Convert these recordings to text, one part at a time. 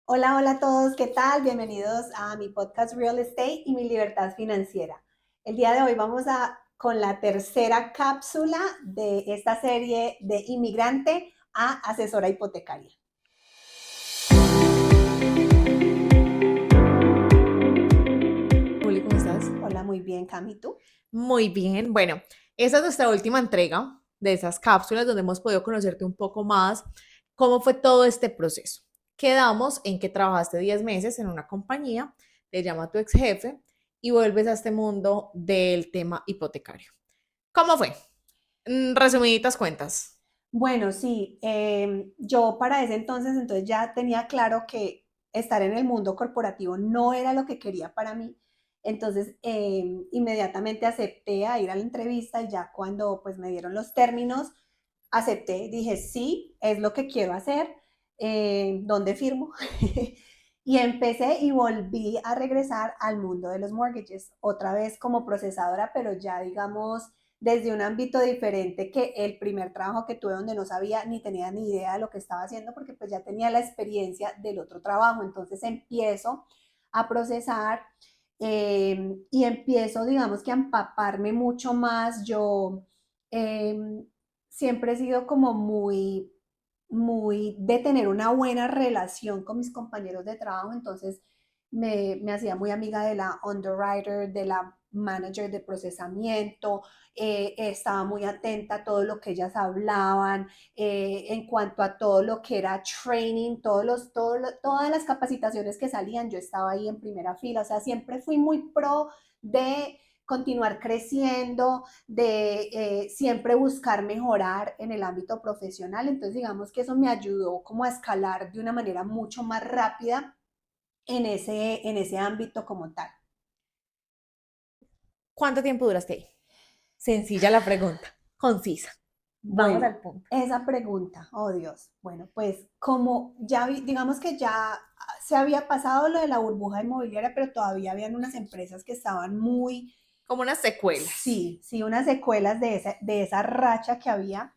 Hola, hola a todos, ¿qué tal? Bienvenidos a mi podcast Real Estate y mi libertad financiera. El día de hoy vamos con la tercera cápsula de esta serie de inmigrante a asesora hipotecaria. Juli, ¿cómo estás? Hola, muy bien, Cami, ¿tú? Muy bien. Bueno, esa es nuestra última entrega de esas cápsulas donde hemos podido conocerte un poco más cómo fue todo este proceso. Quedamos en que trabajaste 10 meses en una compañía, te llama tu ex jefe y vuelves a este mundo del tema hipotecario. ¿Cómo fue? Resumiditas cuentas. Bueno, sí, yo para ese entonces ya tenía claro que estar en el mundo corporativo no era lo que quería para mí. Entonces, inmediatamente acepté a ir a la entrevista y ya cuando pues me dieron los términos, acepté, dije, sí, es lo que quiero hacer, ¿dónde firmo? Y empecé y volví a regresar al mundo de los mortgages, otra vez como procesadora, pero ya digamos desde un ámbito diferente que el primer trabajo que tuve donde no sabía ni tenía ni idea de lo que estaba haciendo porque pues ya tenía la experiencia del otro trabajo. Entonces empiezo a procesar y empiezo, digamos que a empaparme mucho más. Yo eh, siempre he sido como muy de tener una buena relación con mis compañeros de trabajo, entonces me hacía muy amiga de la underwriter, de la manager de procesamiento, estaba muy atenta a todo lo que ellas hablaban, en cuanto a todo lo que era training, todas las capacitaciones que salían, yo estaba ahí en primera fila, o sea, siempre fui muy pro de continuar creciendo, de siempre buscar mejorar en el ámbito profesional. Entonces, digamos que eso me ayudó como a escalar de una manera mucho más rápida en ese ámbito como tal. ¿Cuánto tiempo duraste ahí? Sencilla la pregunta, concisa. Vamos Bueno, al punto. esa pregunta, oh Dios, bueno, pues como ya digamos que ya se había pasado lo de la burbuja inmobiliaria, pero todavía habían unas empresas que estaban muy, Como unas secuelas. sí, sí, unas secuelas de esa racha que había.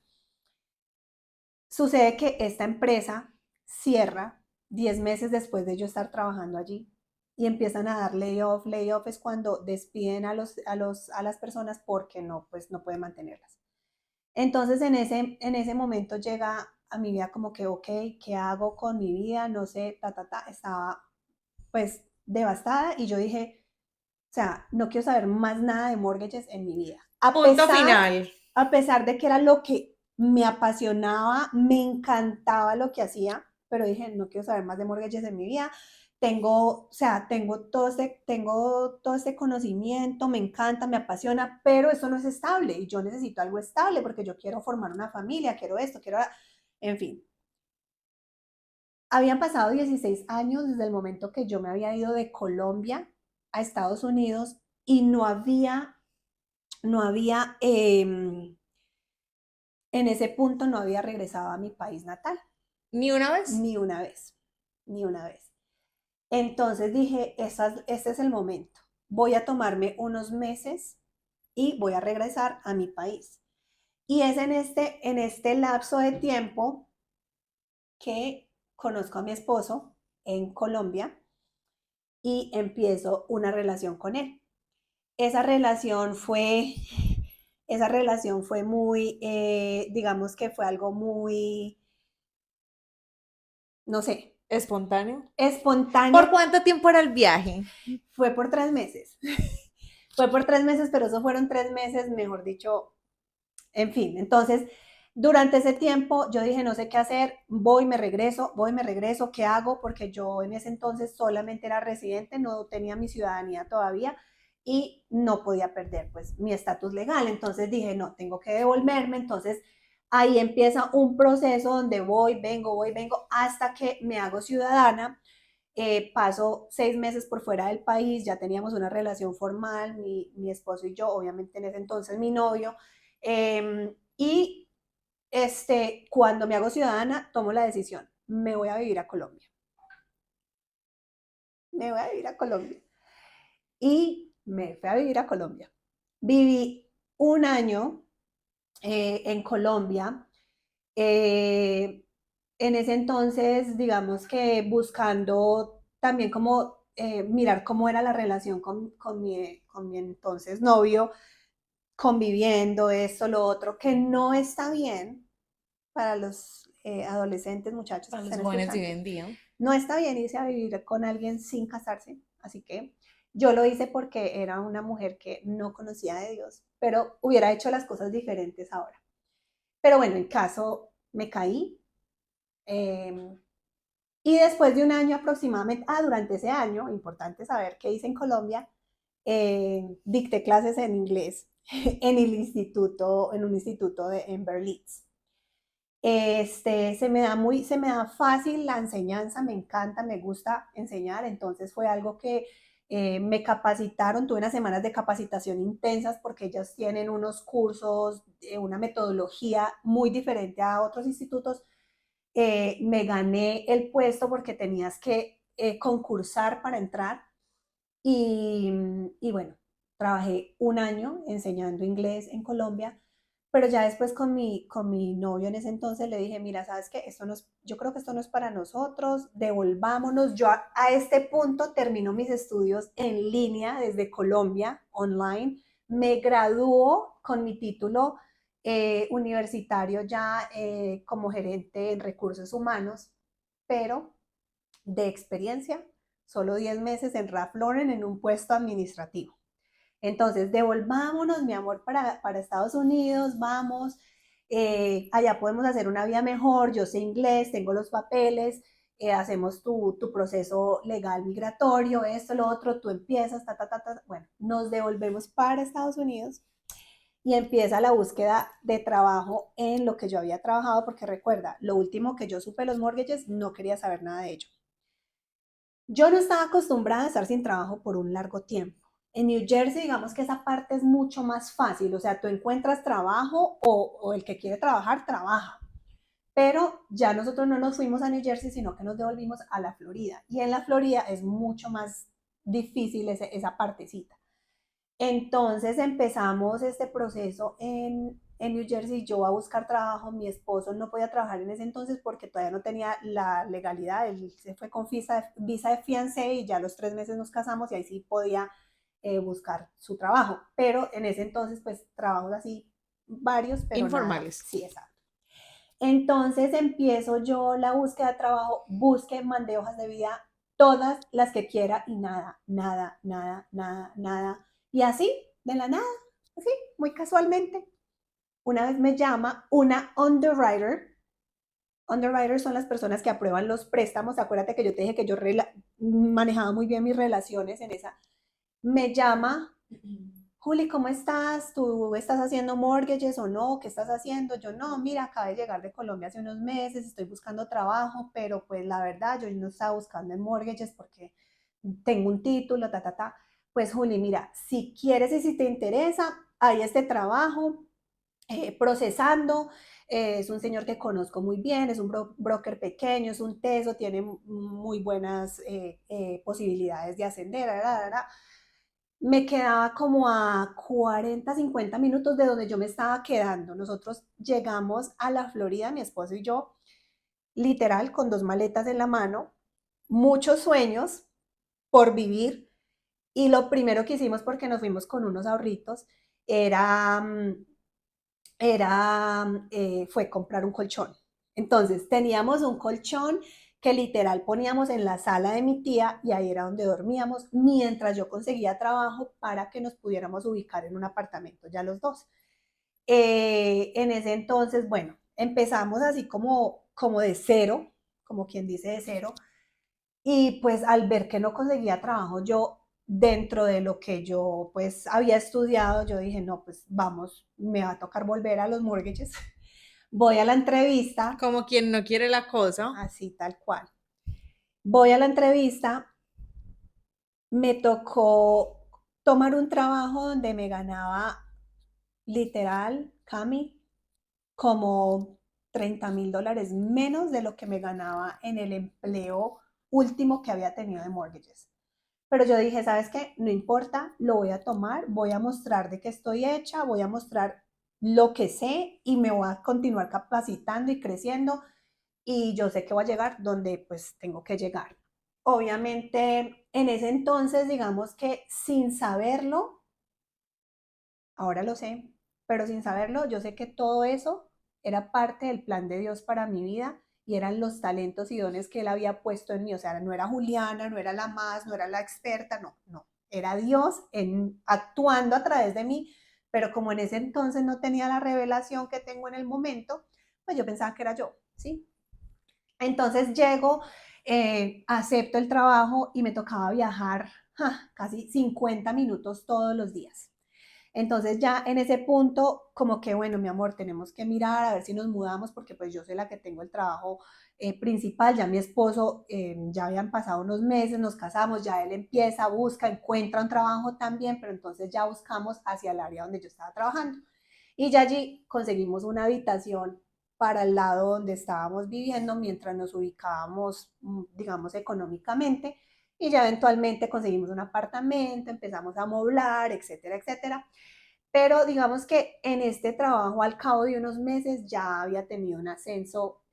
Sucede que esta empresa cierra 10 meses después de yo estar trabajando allí y empiezan a dar layoff. Layoff es cuando despiden a las personas porque no, pues, no pueden mantenerlas. Entonces en ese momento llega a mi vida como que, ok, ¿qué hago con mi vida? No sé, estaba pues devastada y yo dije, o sea, no quiero saber más nada de mortgages en mi vida. Punto final. A pesar de que era lo que me apasionaba, me encantaba lo que hacía, pero dije, no quiero saber más de mortgages en mi vida. Tengo, o sea, tengo todo este conocimiento, me encanta, me apasiona, pero eso no es estable y yo necesito algo estable porque yo quiero formar una familia, quiero esto, quiero, en fin. Habían pasado 16 años desde el momento que yo me había ido de Colombia a Estados Unidos y no había, en ese punto no había regresado a mi país natal, ¿Ni una vez? ni una vez, ni una vez. Entonces dije, este es el momento. Voy a tomarme unos meses y voy a regresar a mi país. Y es en este lapso de tiempo que conozco a mi esposo en Colombia y empiezo una relación con él. Esa relación fue, esa relación fue muy, digamos que fue algo muy, no sé, ¿Espontáneo? ¿Por espontáneo. cuánto tiempo era el viaje? Fue por 3 meses. Fue por 3 meses, pero eso fueron 3 meses, mejor dicho, en fin. Entonces, durante ese tiempo yo dije, no sé qué hacer, voy, me regreso, ¿qué hago? Porque yo en ese entonces solamente era residente, no tenía mi ciudadanía todavía y no podía perder pues mi estatus legal. Entonces dije, no, tengo que devolverme. Entonces ahí empieza un proceso donde voy, vengo, hasta que me hago ciudadana. Paso 6 meses por fuera del país, ya teníamos una relación formal, mi esposo y yo, obviamente en ese entonces mi novio, y cuando me hago ciudadana, tomo la decisión, me voy a vivir a Colombia, me voy a vivir a Colombia. Y me fui a vivir a Colombia. Viví un año en Colombia. Eh, En ese entonces, digamos que buscando también como mirar cómo era la relación con mi entonces novio, conviviendo, esto, lo otro, que no está bien para los adolescentes, muchachos Para que los están jóvenes de hoy escuchando. en día. No está bien irse a vivir con alguien sin casarse, así que yo lo hice porque era una mujer que no conocía de Dios, pero hubiera hecho las cosas diferentes ahora. Pero bueno, en caso me caí, eh, y después de un año aproximadamente, durante ese año, importante saber qué hice en Colombia, dicté clases en inglés en un instituto en Berlín. Se me da fácil la enseñanza, me encanta, me gusta enseñar, entonces fue algo que me capacitaron, tuve unas semanas de capacitación intensas porque ellos tienen unos cursos, una metodología muy diferente a otros institutos. Me gané el puesto porque tenías que concursar para entrar y, y bueno, trabajé un año enseñando inglés en Colombia, pero ya después con mi novio en ese entonces le dije, mira, ¿sabes qué? Esto no es, yo creo que esto no es para nosotros, devolvámonos. Yo a este punto termino mis estudios en línea desde Colombia, online, me graduó con mi título universitario ya como gerente en recursos humanos, pero de experiencia, solo 10 meses en Ralph Lauren en un puesto administrativo. Entonces, devolvámonos, mi amor, para Estados Unidos, vamos, allá podemos hacer una vida mejor, yo sé inglés, tengo los papeles, hacemos tu proceso legal migratorio, esto, lo otro, tú empiezas, bueno, nos devolvemos para Estados Unidos y empieza la búsqueda de trabajo en lo que yo había trabajado, porque recuerda, lo último que yo supe los mortgages, no quería saber nada de ello. Yo no estaba acostumbrada a estar sin trabajo por un largo tiempo. En New Jersey, digamos que esa parte es mucho más fácil, o sea, tú encuentras trabajo o el que quiere trabajar, trabaja. Pero ya nosotros no nos fuimos a New Jersey, sino que nos devolvimos a la Florida. Y en la Florida es mucho más difícil esa partecita. Entonces empezamos este proceso en New Jersey, yo a buscar trabajo, mi esposo no podía trabajar en ese entonces porque todavía no tenía la legalidad, él se fue con visa de fiancé y ya a los 3 meses nos casamos y ahí sí podía buscar su trabajo, pero en ese entonces pues trabajos así varios, pero nada, Informales. sí, exacto. Entonces empiezo yo la búsqueda de trabajo, busque, mandé hojas de vida, todas las que quiera y nada, nada, nada, nada, nada. Y así, de la nada, así, muy casualmente, una vez me llama una underwriter. Underwriters son las personas que aprueban los préstamos. Acuérdate que yo te dije que yo manejaba muy bien mis relaciones en esa. Me llama, Juli, ¿cómo estás? ¿Tú estás haciendo mortgages o no? ¿Qué estás haciendo? Yo no, mira, acabé de llegar de Colombia hace unos meses, estoy buscando trabajo, pero pues la verdad yo no estaba buscando en mortgages porque tengo un título, ta, ta, ta. Pues Juli, mira, si quieres y si te interesa, hay este trabajo procesando. Es un señor que conozco muy bien, es un broker pequeño, es un teso, tiene muy buenas posibilidades de ascender. Me quedaba como a 40, 50 minutos de donde yo me estaba quedando. Nosotros llegamos a la Florida, mi esposo y yo, literal, con dos maletas en la mano, muchos sueños por vivir. Y lo primero que hicimos, porque nos fuimos con unos ahorritos, era, fue comprar un colchón. Entonces, teníamos un colchón que literal poníamos en la sala de mi tía y ahí era donde dormíamos mientras yo conseguía trabajo para que nos pudiéramos ubicar en un apartamento ya los dos. En ese entonces, bueno, empezamos así como de cero, como quien dice de cero, y pues al ver que no conseguía trabajo, yo dentro de lo que yo pues había estudiado, yo dije, no, pues vamos, me va a tocar volver a los mortgages. Voy a la entrevista, Como quien no quiere la cosa. así tal cual. Voy a la entrevista, me tocó tomar un trabajo donde me ganaba literal, Cami, como $30,000 menos de lo que me ganaba en el empleo último que había tenido de mortgages. Pero yo dije, ¿sabes qué? No importa, lo voy a tomar, voy a mostrar de qué estoy hecha, voy a mostrar lo que sé y me voy a continuar capacitando y creciendo. y yo sé que voy a llegar donde pues tengo que llegar. Obviamente, en ese entonces, digamos que sin saberlo, ahora lo sé, pero sin saberlo, yo sé que todo eso era parte del plan de Dios para mi vida y eran los talentos y dones que Él había puesto en mí. O sea, no era Juliana, no era la más, no era la experta, no, no. Era Dios actuando a través de mí, pero como en ese entonces no tenía la revelación que tengo en el momento, pues yo pensaba que era yo, ¿sí? Entonces llego, acepto el trabajo y me tocaba viajar casi 50 minutos todos los días. Entonces ya en ese punto, como que, bueno, mi amor, tenemos que mirar a ver si nos mudamos, porque pues yo soy la que tengo el trabajo principal, ya mi esposo, ya habían pasado unos meses, nos casamos, ya él empieza, busca, encuentra un trabajo también, pero entonces ya buscamos hacia el área donde yo estaba trabajando. Y ya allí conseguimos una habitación para el lado donde estábamos viviendo mientras nos ubicábamos, digamos, económicamente. Y ya eventualmente conseguimos un apartamento, empezamos a moblar, etcétera, etcétera. Pero digamos que en este trabajo, al cabo de unos meses, ya había tenido un ascenso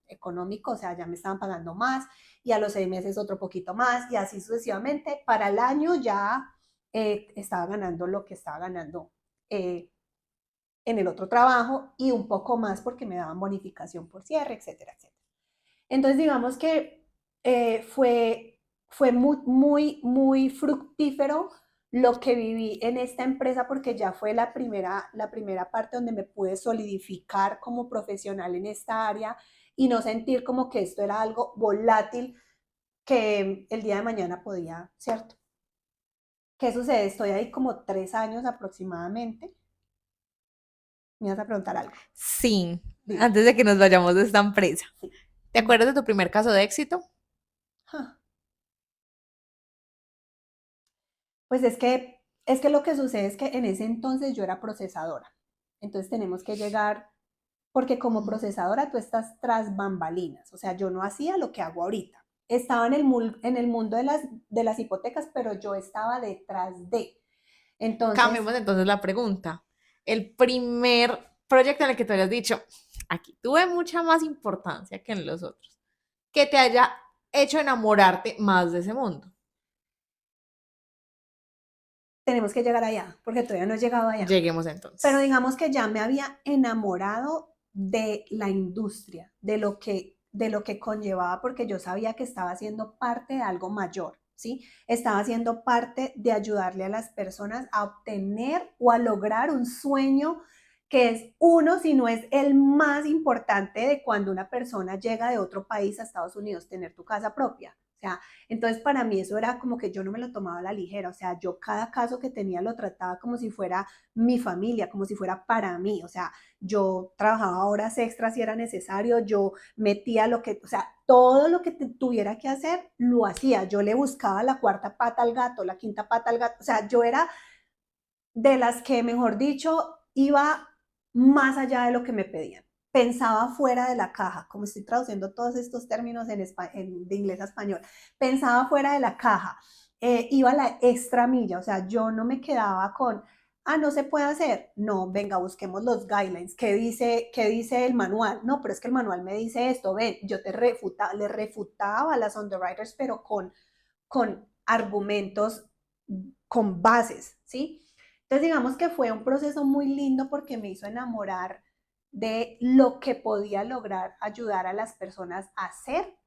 económico, o sea, ya me estaban pagando más, y a los 6 meses otro poquito más, y así sucesivamente. Para el año ya estaba ganando lo que estaba ganando eh, en el otro trabajo y un poco más porque me daban bonificación por cierre, etcétera, etcétera. Entonces, digamos que fue muy, muy, muy fructífero lo que viví en esta empresa porque ya fue la primera parte donde me pude solidificar como profesional en esta área y no sentir como que esto era algo volátil que el día de mañana podía, ¿cierto? ¿Qué sucede? Estoy ahí como 3 años aproximadamente. Me vas a preguntar algo. Sí, Dime. antes de que nos vayamos de esta empresa. Sí. ¿Te acuerdas de tu primer caso de éxito? Huh. Pues es que lo que sucede es que en ese entonces yo era procesadora. Entonces tenemos que llegar, porque como procesadora tú estás tras bambalinas, o sea, yo no hacía lo que hago ahorita. Estaba en el mundo de las hipotecas, pero yo estaba detrás de. Entonces, Cambiemos entonces la pregunta. El primer proyecto en el que tú hayas dicho, aquí tuve mucha más importancia que en los otros, que te haya hecho enamorarte más de ese mundo. tenemos que llegar allá, porque todavía no he llegado allá. Lleguemos Pero entonces. digamos que ya me había enamorado de la industria, de lo que conllevaba, porque yo sabía que estaba siendo parte de algo mayor, ¿sí? Estaba siendo parte de ayudarle a las personas a obtener o a lograr un sueño que es uno, si no es el más importante de cuando una persona llega de otro país a Estados Unidos, tener tu casa propia. O sea, entonces para mí eso era como que yo no me lo tomaba a la ligera, o sea, yo cada caso que tenía lo trataba como si fuera mi familia, como si fuera para mí, o sea, yo trabajaba horas extras si era necesario, yo metía o sea, todo lo que tuviera que hacer, lo hacía, yo le buscaba la cuarta pata al gato, la quinta pata al gato, o sea, yo era de las que, mejor dicho, iba más allá de lo que me pedían. Pensaba fuera de la caja, como estoy traduciendo todos estos términos de inglés a español. Pensaba fuera de la caja, iba a la extra milla, o sea, yo no me quedaba con, no se puede hacer. No, venga, busquemos los guidelines. ¿Qué dice el manual? No, pero es que el manual me dice esto. Ven, yo le refutaba a las underwriters, pero con argumentos, con bases, ¿sí? Entonces, digamos que fue un proceso muy lindo porque me hizo enamorar de lo que podía lograr ayudar a las personas a hacer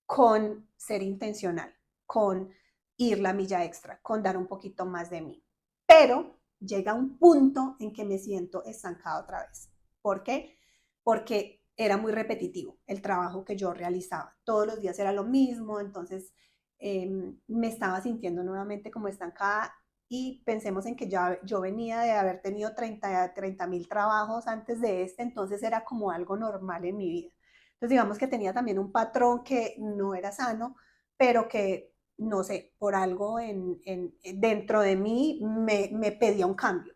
con ser intencional, con ir la milla extra, con dar un poquito más de mí. Pero llega un punto en que me siento estancada otra vez. ¿Por qué? Porque era muy repetitivo el trabajo que yo realizaba. Todos los días era lo mismo, entonces me estaba sintiendo nuevamente como estancada y pensemos en que ya yo venía de haber tenido 30.000 trabajos antes de este, entonces era como algo normal en mi vida. Entonces digamos que tenía también un patrón que no era sano, pero que, no sé, por algo dentro de mí me pedía un cambio.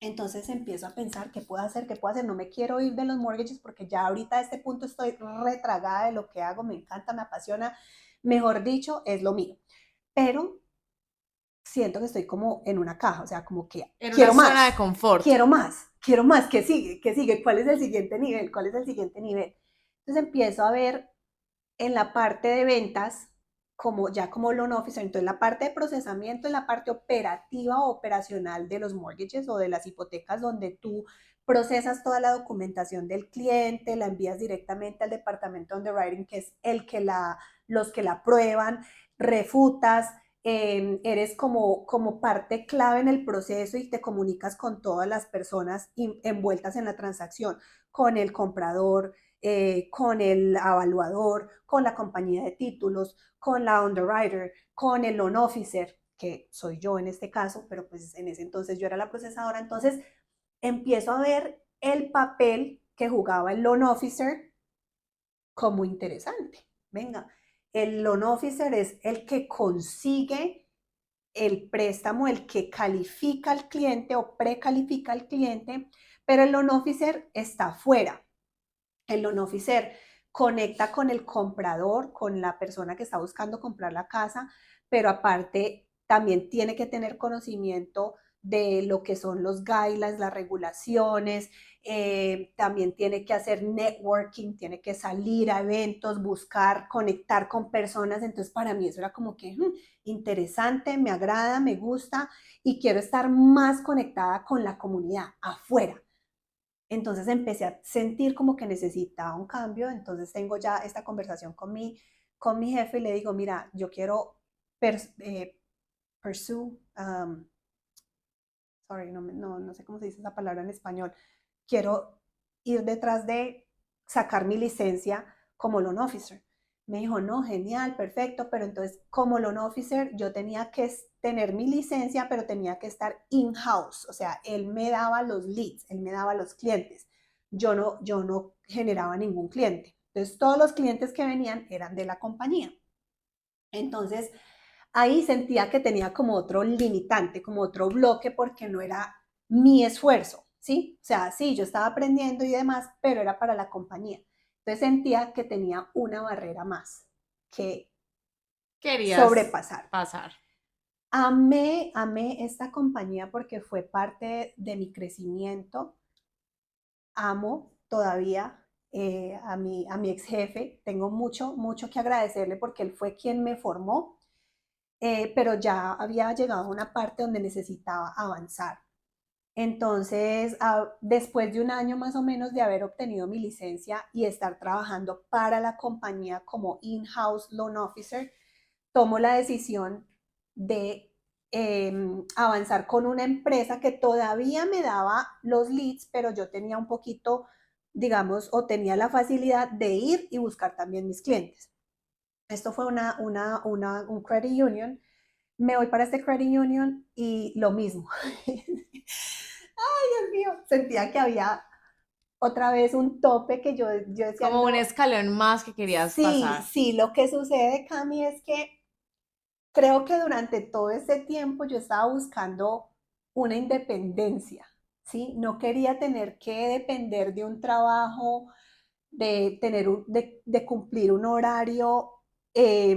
Entonces empiezo a pensar qué puedo hacer, qué puedo hacer. No me quiero ir de los mortgages porque ya ahorita a este punto estoy retragada de lo que hago, me encanta, me apasiona. Mejor dicho, es lo mío. Pero siento que estoy como en una caja, o sea, como que En una zona de confort. quiero más, ¿qué sigue? ¿Qué sigue? ¿Cuál es el siguiente nivel? ¿Cuál es el siguiente nivel? Entonces empiezo a ver en la parte de ventas, como loan officer, entonces la parte de procesamiento, en la parte operativa o operacional de los mortgages o de las hipotecas, donde tú procesas toda la documentación del cliente, la envías directamente al departamento de underwriting, que es los que la aprueban, refutas, eres como parte clave en el proceso y te comunicas con todas las personas envueltas en la transacción, con el comprador, con el evaluador, con la compañía de títulos, con la underwriter, con el loan officer, que soy yo en este caso, pero pues en ese entonces yo era la procesadora. Entonces empiezo a ver el papel que jugaba el loan officer como interesante. Venga, el loan officer es el que consigue el préstamo, el que califica al cliente o precalifica al cliente, pero el loan officer está fuera. El loan officer conecta con el comprador, con la persona que está buscando comprar la casa, pero aparte también tiene que tener conocimiento de lo que son los guidelines, las regulaciones, también tiene que hacer networking, tiene que salir a eventos, buscar, conectar con personas. Entonces para mí eso era como que interesante, me agrada, me gusta y quiero estar más conectada con la comunidad afuera. Entonces empecé a sentir como que necesitaba un cambio, entonces tengo ya esta conversación con mi jefe y le digo, mira, yo quiero pursue, sorry, no sé cómo se dice esa palabra en español, quiero ir detrás de sacar mi licencia como loan officer. Me dijo, no, genial, perfecto, pero entonces como loan officer yo tenía que tener mi licencia, pero tenía que estar in-house, o sea, él me daba los leads, él me daba los clientes, yo no generaba ningún cliente. Entonces todos los clientes que venían eran de la compañía. Entonces ahí sentía que tenía como otro limitante, como otro bloque, porque no era mi esfuerzo, ¿sí? O sea, sí, yo estaba aprendiendo y demás, pero era para la compañía. Entonces sentía que tenía una barrera más que Querías sobrepasar. pasar. Amé esta compañía porque fue parte de mi crecimiento. Amo todavía a mi ex jefe. Tengo mucho que agradecerle porque él fue quien me formó, pero ya había llegado a una parte donde necesitaba avanzar. Entonces, después de un año más o menos de haber obtenido mi licencia y estar trabajando para la compañía como in-house loan officer, tomo la decisión de avanzar con una empresa que todavía me daba los leads, pero yo tenía un poquito, digamos, o tenía la facilidad de ir y buscar también mis clientes. Esto fue un credit union. Me voy para este credit union y lo mismo. Ay, Dios mío, sentía que había otra vez un tope que yo decía, Como un no, escalón más que querías sí, pasar. sí, lo que sucede, Cami, es que creo que durante todo ese tiempo yo estaba buscando una independencia, ¿sí? No quería tener que depender de un trabajo, de cumplir un horario, eh,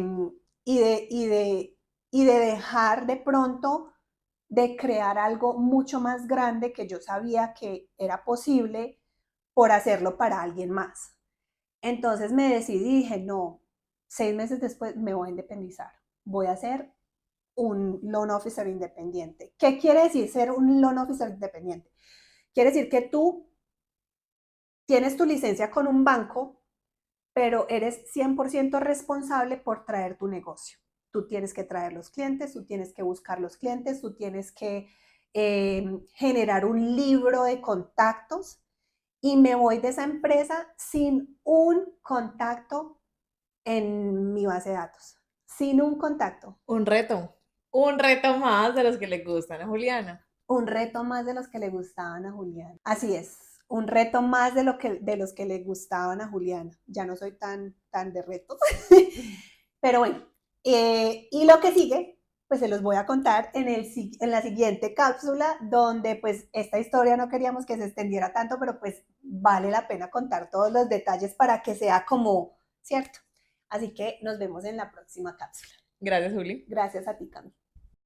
y, de, y, de, y de dejar de pronto de crear algo mucho más grande que yo sabía que era posible por hacerlo para alguien más. Entonces me decidí y dije, no, 6 meses después me voy a independizar, voy a ser un loan officer independiente. ¿Qué quiere decir ser un loan officer independiente? Quiere decir que tú tienes tu licencia con un banco, pero eres 100% responsable por traer tu negocio. Tú tienes que traer los clientes, tú tienes que buscar los clientes, tú tienes que generar un libro de contactos y me voy de esa empresa sin un contacto en mi base de datos, sin un contacto. Un reto más de los que le gustan a Juliana. Un reto más de los que le gustaban a Juliana. Así es, un reto más de los que le gustaban a Juliana. Ya no soy tan de retos. Pero bueno, y lo que sigue, pues se los voy a contar en la siguiente cápsula, donde pues esta historia no queríamos que se extendiera tanto, pero pues vale la pena contar todos los detalles para que sea como, ¿cierto? Así que nos vemos en la próxima cápsula. Gracias, Juli. Gracias a ti, Cami.